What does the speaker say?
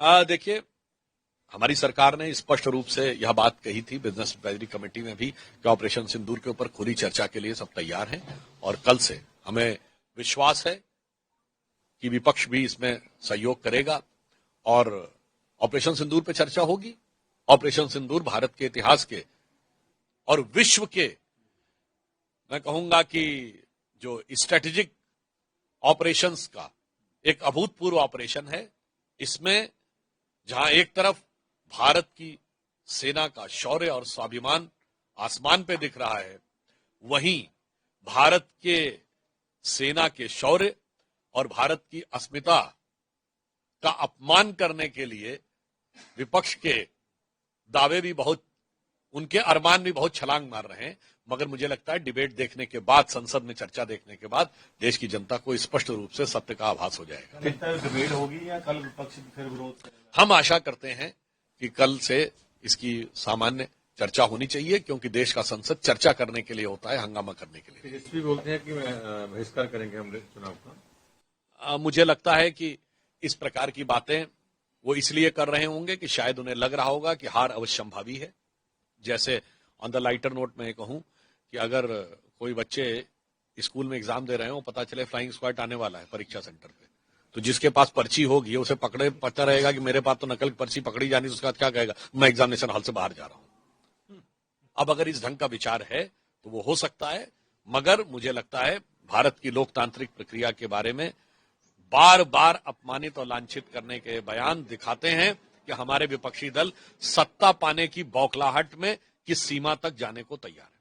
देखिए, हमारी सरकार ने स्पष्ट रूप से यह बात कही थी बिजनेस एडवाइजरी कमेटी में भी कि ऑपरेशन सिंदूर के ऊपर खुली चर्चा के लिए सब तैयार हैं और कल से हमें विश्वास है कि विपक्ष भी इसमें सहयोग करेगा और ऑपरेशन सिंदूर पे चर्चा होगी। ऑपरेशन सिंदूर भारत के इतिहास के और विश्व के, मैं कहूंगा कि जो स्ट्रेटेजिक ऑपरेशंस का एक अभूतपूर्व ऑपरेशन है। इसमें जहां एक तरफ भारत की सेना का शौर्य और स्वाभिमान आसमान पे दिख रहा है, वहीं भारत के सेना के शौर्य और भारत की अस्मिता का अपमान करने के लिए विपक्ष के दावे भी बहुत, उनके अरमान भी बहुत छलांग मार रहे हैं। मगर मुझे लगता है डिबेट देखने के बाद, संसद में चर्चा देखने के बाद देश की जनता को स्पष्ट रूप से सत्य का आभास हो जाएगा। डिबेट होगी या कल विपक्ष फिर विरोध करेगा? हम आशा करते हैं कि कल से इसकी सामान्य चर्चा होनी चाहिए, क्योंकि देश का संसद चर्चा करने के लिए होता है, हंगामा करने के लिए। तेजस्वी बोलते हैं कि बहिष्कार करेंगे हम चुनाव का। मुझे लगता है कि इस प्रकार की बातें वो इसलिए कर रहे होंगे कि शायद उन्हें लग रहा होगा कि हार अवश्यंभावी है। जैसे ऑन द लाइटर नोट में कहूं कि अगर कोई बच्चे स्कूल में एग्जाम दे रहे हो, पता चले फ्लाइंग स्क्वाड आने वाला है परीक्षा सेंटर पे, तो जिसके पास पर्ची होगी उसे पता रहेगा कि मेरे पास तो नकल की पर्ची पकड़ी जानी, उसके बाद क्या कहेगा, मैं एग्जामिनेशन हॉल से बाहर जा रहा हूं। अब अगर इस ढंग का विचार है तो वो हो सकता है, मगर मुझे लगता है भारत की लोकतांत्रिक प्रक्रिया के बारे में बार बार अपमानित और लांछित करने के बयान दिखाते हैं कि हमारे विपक्षी दल सत्ता पाने की बौखलाहट में किस सीमा तक जाने को तैयार है।